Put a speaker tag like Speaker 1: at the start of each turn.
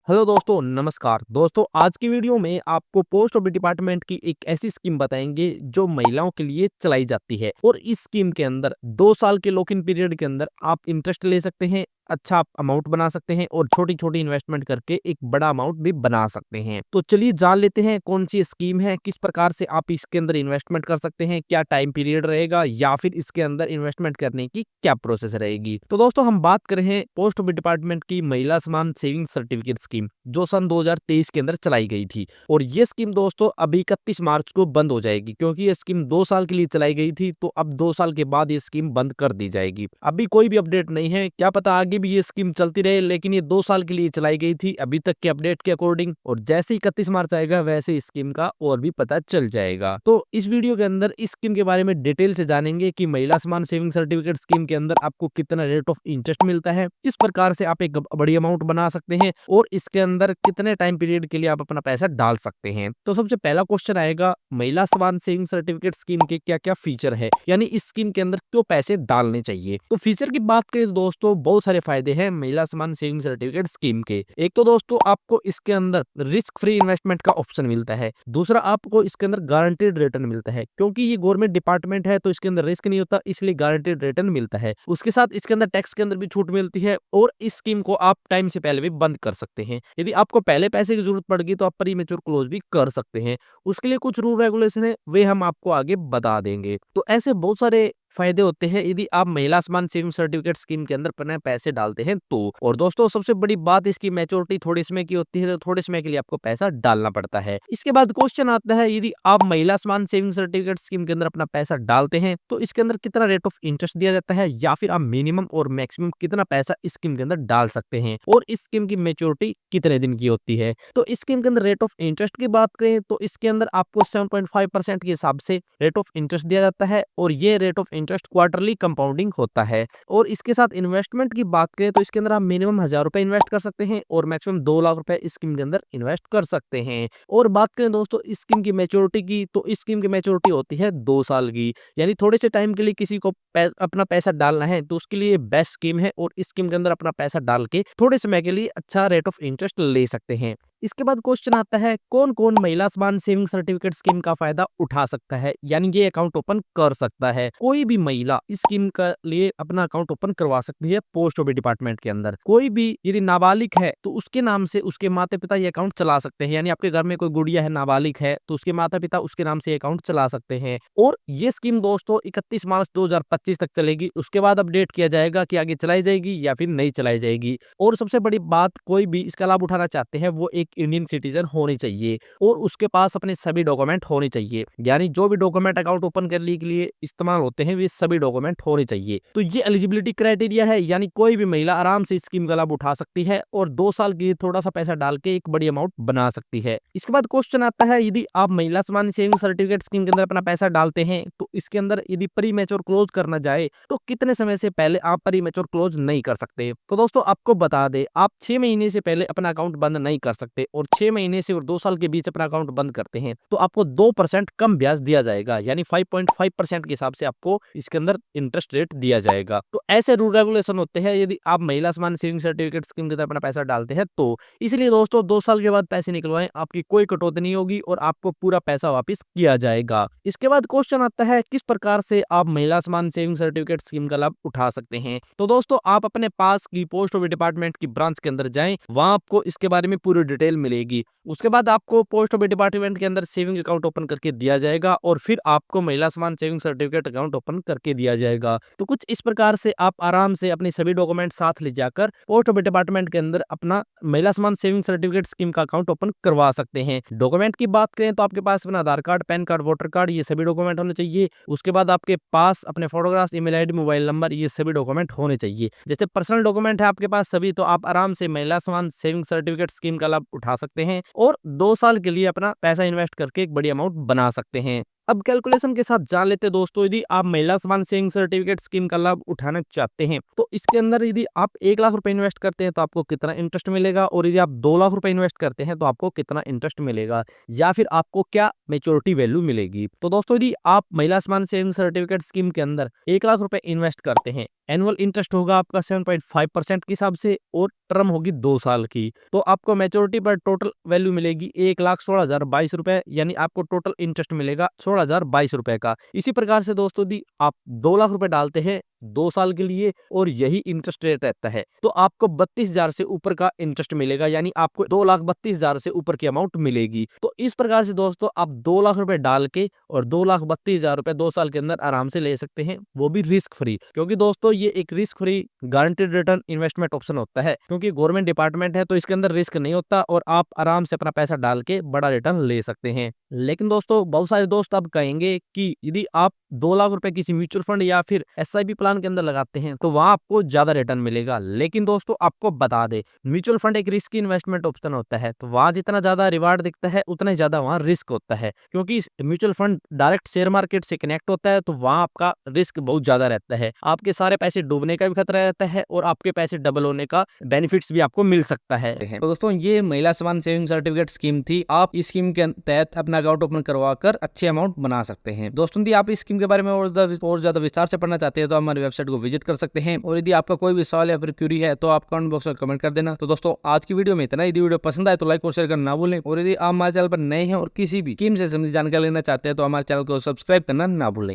Speaker 1: Hello दोस्तों, नमस्कार दोस्तों। आज की वीडियो में आपको पोस्ट ऑफिस डिपार्टमेंट की एक ऐसी स्कीम बताएंगे जो महिलाओं के लिए चलाई जाती है। और इस स्कीम के अंदर 2 साल के लॉक इन पीरियड के अंदर आप इंटरेस्ट ले सकते हैं, अच्छा अमाउंट बना सकते हैं और छोटी छोटी इन्वेस्टमेंट करके एक बड़ा अमाउंट भी बना सकते हैं। तो चलिए जान लेते हैं कौन सी स्कीम है, किस प्रकार से आप इसके अंदर इन्वेस्टमेंट कर सकते हैं, क्या टाइम पीरियड रहेगा या फिर इसके अंदर इन्वेस्टमेंट करने की क्या प्रोसेस रहेगी। तो दोस्तों हम बात कर रहे हैं पोस्ट ऑफिस डिपार्टमेंट की महिला समान सेविंग सर्टिफिकेट स्कीम, जो सन 2023 के अंदर चलाई गई थी। और ये स्कीम दोस्तों अभी 31 मार्च को बंद हो जाएगी, क्योंकि ये स्कीम 2 साल के लिए चलाई गई थी। तो अब 2 साल के बाद ये स्कीम बंद कर दी जाएगी। अभी कोई भी अपडेट नहीं है, क्या पता आगे भी ये स्कीम चलती रहे, लेकिन ये 2 साल के लिए चलाई गई थी अभी तक के अपडेट के अकॉर्डिंग। और जैसे ही 31 मार्च आएगा वैसे इस स्कीम का और भी पता चल जाएगा। तो इस वीडियो के अंदर इस स्कीम के बारे में डिटेल से जानेंगे कि महिला समान सेविंग सर्टिफिकेट स्कीम के अंदर आपको कितना रेट ऑफ इंटरेस्ट मिलता है, किस प्रकार से आप एक बड़ी अमाउंट बना सकते हैं और इसके अंदर कितने टाइम पीरियड के लिए आप अपना पैसा डाल सकते हैं। तो सबसे पहला क्वेश्चन आएगा, महिला समान सेविंग सर्टिफिकेट स्कीम के क्या क्या फीचर है, यानी इस स्कीम के अंदर क्यों पैसे डालने चाहिए। तो फीचर की बात करें तो दोस्तों बहुत सारे फायदे हैं महिला समान सेविंग सर्टिफिकेट स्कीम के। एक तो दोस्तों आपको इसके अंदर रिस्क फ्री इन्वेस्टमेंट का ऑप्शन मिलता है। दूसरा आपको इसके अंदर गारंटेड रिटर्न मिलता है, क्योंकि ये गवर्नमेंट डिपार्टमेंट है तो इसके अंदर रिस्क नहीं होता, इसलिए गारंटेड रिटर्न मिलता है। उसके साथ इसके अंदर टैक्स के अंदर भी छूट मिलती है और इस स्कीम को आप टाइम से पहले भी बंद कर सकते हैं। यदि आपको पहले पैसे की जरूरत पड़ेगी तो आप प्रीमेच्योर क्लोज भी कर सकते हैं। उसके लिए कुछ रूल रेगुलेशन है, वे हम आपको आगे बता देंगे। तो ऐसे बहुत सारे फायदे होते हैं यदि आप महिला समान सेविंग सर्टिफिकेट स्कीम के अंदर अपने पैसे डालते हैं तो। और दोस्तों सबसे बड़ी बात, इसकी मैच्योरिटी थोड़े समय की होती है, तो थोड़े समय के लिए आपको पैसा डालना पड़ता है। इसके बाद क्वेश्चन आता है, यदि आप महिला समान सेविंग सर्टिफिकेट स्कीम के अंदर अपना पैसा डालते हैं तो इसके अंदर कितना रेट ऑफ इंटरेस्ट दिया जाता है, या फिर आप मिनिमम और मैक्सिमम कितना पैसा इस स्कीम के अंदर डाल सकते हैं, और इस स्कीम की मैच्योरिटी कितने दिन की होती है। तो इस स्कीम के अंदर रेट ऑफ इंटरेस्ट की बात करें तो इसके अंदर आपको 7.5% के हिसाब से रेट ऑफ इंटरेस्ट दिया जाता है, और ये rate of interest quarterly compounding होता है। और इसके साथ इन्वेस्टमेंट की बात करें तो इसके अंदर आप मिनिमम 1000 रुपए इन्वेस्ट कर सकते हैं और मैक्सिमम 2 लाख रुपए इस स्कीम के अंदर इन्वेस्ट कर सकते हैं। और बात करें दोस्तों इस स्कीम की मैच्योरिटी की, तो इस स्कीम की मैच्योरिटी होती है 2 साल की। यानी थोड़े से टाइम के लिए किसी को अपना पैसा डालना है तो उसके लिए बेस्ट स्कीम है, और इस स्कीम के अंदर अपना पैसा डाल के थोड़े समय के लिए अच्छा रेट ऑफ इंटरेस्ट ले सकते हैं। इसके बाद क्वेश्चन आता है, कौन कौन महिला समान सेविंग सर्टिफिकेट स्कीम का फायदा उठा सकता है, यानी ये अकाउंट ओपन कर सकता है। कोई भी महिला इस स्कीम के लिए अपना अकाउंट ओपन करवा सकती है पोस्ट ऑफिस डिपार्टमेंट के अंदर। कोई भी यदि नाबालिग है तो उसके नाम से उसके माता पिता ये अकाउंट चला सकते हैं, यानी आपके घर में कोई गुड़िया है नाबालिग है तो उसके माता पिता उसके नाम से अकाउंट चला सकते हैं। और ये स्कीम दोस्तों 31 मार्च 2025 तक चलेगी। उसके बाद अपडेट किया जाएगा कि आगे चलाई जाएगी या फिर नहीं चलाई जाएगी। और सबसे बड़ी बात, कोई भी इसका लाभ उठाना चाहते हैं वो एक इंडियन सिटीजन होनी चाहिए और उसके पास अपने सभी डॉक्यूमेंट होने चाहिए, यानी जो भी डॉक्यूमेंट अकाउंट ओपन करने के लिए इस्तेमाल होते हैं वे सभी डॉक्यूमेंट होने चाहिए। तो ये एलिजिबिलिटी क्राइटेरिया है, यानी कोई भी महिला आराम से स्कीम का लाभ उठा सकती है और 2 साल के लिए थोड़ा सा पैसा डाल के एक बड़ी अमाउंट बना सकती है। इसके बाद क्वेश्चन आता है, यदि आप महिला समान सेविंग सर्टिफिकेट स्कीम के अंदर अपना पैसा डालते हैं तो इसके अंदर यदि प्री मैच्योर क्लोज करना जाए तो कितने समय से पहले आप प्री मैच्योर क्लोज नहीं कर सकते। तो दोस्तों आपको बता दें, आप 6 महीने से पहले अपना अकाउंट बंद नहीं कर सकते, और 6 महीने से और 2 साल के बीच अपना अकाउंट बंद करते हैं तो आपको 2% कम ब्याज दिया जाएगा, यानी 5.5% के हिसाब से आपको इसके अंदर इंटरेस्ट रेट दिया जाएगा। तो ऐसे रूल रेगुलेशन होते हैं यदि आप महिला समान सेविंग सर्टिफिकेट स्कीम के अंदर अपना पैसा डालते हैं तो। इसलिए दोस्तों 2 साल के बाद पैसे निकलवाएं, आपकी कोई कटौती नहीं होगी और आपको पूरा पैसा वापस किया जाएगा। इसके बाद क्वेश्चन आता है, किस प्रकार से आप महिला समान सेविंग सर्टिफिकेट स्कीम का लाभ उठा सकते हैं। तो दोस्तों आप अपने पास की पोस्ट ऑफिस डिपार्टमेंट की ब्रांच के अंदर जाएं, वहां आपको इसके बारे में पूरी डिटेल मिलेगी। उसके बाद आपको पोस्ट ऑफिस डिपार्टमेंट के अंदर सेविंग अकाउंट ओपन करके दिया जाएगा और फिर आपको महिला समान सेविंग सर्टिफिकेट अकाउंट ओपन करके दिया जाएगा। तो कुछ इस प्रकार से आप आराम से अपने सभी डॉक्यूमेंट साथ ले जाकर पोस्ट ऑफिस डिपार्टमेंट के अंदर अपना महिला समान सेविंग सर्टिफिकेट स्कीम का अकाउंट ओपन करवा सकते हैं। डॉक्यूमेंट की बात करें तो आपके पास अपना Aadhaar card, PAN card, voter card, ये सभी डॉक्यूमेंट होने चाहिए। उसके बाद आपके पास अपने photographs, email ID, mobile number, ये सभी डॉक्यूमेंट होने चाहिए। जैसे पर्सनल डॉक्यूमेंट है आपके पास सभी, तो आप आराम से महिला समान सेविंग सर्टिफिकेट स्कीम का लाभ उठा सकते हैं और 2 साल के लिए अपना पैसा इन्वेस्ट करके एक बड़ी अमाउंट बना सकते हैं। अब कैलकुलेशन के साथ जान लेते हैं दोस्तों, यदि आप महिला सम्मान सेविंग सर्टिफिकेट स्कीम का लाभ उठाना चाहते हैं तो इसके अंदर यदि आप 1 लाख रुपए इन्वेस्ट करते हैं तो आपको कितना इंटरेस्ट मिलेगा, और यदि आप 2 लाख रुपए इन्वेस्ट करते हैं तो आपको कितना इंटरेस्ट मिलेगा, या फिर आपको क्या मेच्योरिटी वैल्यू मिलेगी। तो दोस्तों यदि आप महिला सम्मान सेविंग सर्टिफिकेट स्कीम के अंदर 1 लाख रुपए इन्वेस्ट करते हैं, एनुअल इंटरेस्ट होगा आपका 7.5% के हिसाब से, और टर्म होगी 2 साल की, तो आपको मैच्योरिटी पर टोटल वैल्यू मिलेगी 1,16,022 रुपए, यानी आपको टोटल इंटरेस्ट मिलेगा 16,022 रुपए का। इसी प्रकार से दोस्तों यदि आप 2 लाख रुपए डालते हैं 2 साल के लिए और यही इंटरेस्ट रेट रहता है तो आपको 32,000 से ऊपर का इंटरेस्ट मिलेगा, यानी आपको 2,32,000 से ऊपर की अमाउंट मिलेगी। तो इस प्रकार से दोस्तों आप 2 लाख रुपए डाल के और 2,32,000 रुपए 2 साल के अंदर आराम से ले सकते हैं, वो भी रिस्क फ्री, क्योंकि दोस्तों ये एक risk free guaranteed return investment option होता है, क्योंकि गवर्नमेंट डिपार्टमेंट है तो इसके अंदर रिस्क नहीं होता और आप आराम से अपना पैसा डाल के बड़ा रिटर्न ले सकते हैं। लेकिन दोस्तों बहुत सारे दोस्त अब कहेंगे कि यदि आप 2 लाख रुपए किसी म्यूचुअल फंड या फिर SIP प्लान के अंदर लगाते हैं तो वहां आपको ज्यादा रिटर्न मिलेगा। लेकिन दोस्तों आपको बता दे, म्यूचुअल फंड एक रिस्की इन्वेस्टमेंट ऑप्शन होता है, तो वहां जितना ज्यादा रिवार्ड दिखता है उतना ही ज्यादा वहां रिस्क होता है, क्योंकि mutual fund direct share market से कनेक्ट होता है, तो वहां आपका रिस्क बहुत ज्यादा रहता है। आपके सारे पैसे डूबने का भी खतरा रहता है और आपके पैसे डबल होने का बेनिफिट्स भी आपको मिल सकता है।
Speaker 2: तो दोस्तों ये महिला सम्मान सेविंग सर्टिफिकेट स्कीम थी। आप इस स्कीम के तहत अपना अकाउंट ओपन करवा कर अच्छे अमाउंट बना सकते हैं। दोस्तों यदि आप इस स्कीम के बारे में और ज्यादा विस्तार से पढ़ना चाहते हैं तो हमारी वेबसाइट को विजिट कर सकते हैं, और यदि आपका कोई भी सवाल या फिर क्यूरी है तो आप कमेंट बॉक्स में कमेंट कर देना। तो दोस्तों आज की वीडियो में इतना ही। यदि वीडियो पसंद आए तो लाइक और शेयर करना ना भूलें, और यदि आप हमारे चैनल पर नए हैं और किसी भी स्कीम से संबंधित जानकारी लेना चाहते हैं तो हमारे चैनल को सब्सक्राइब करना ना भूलें।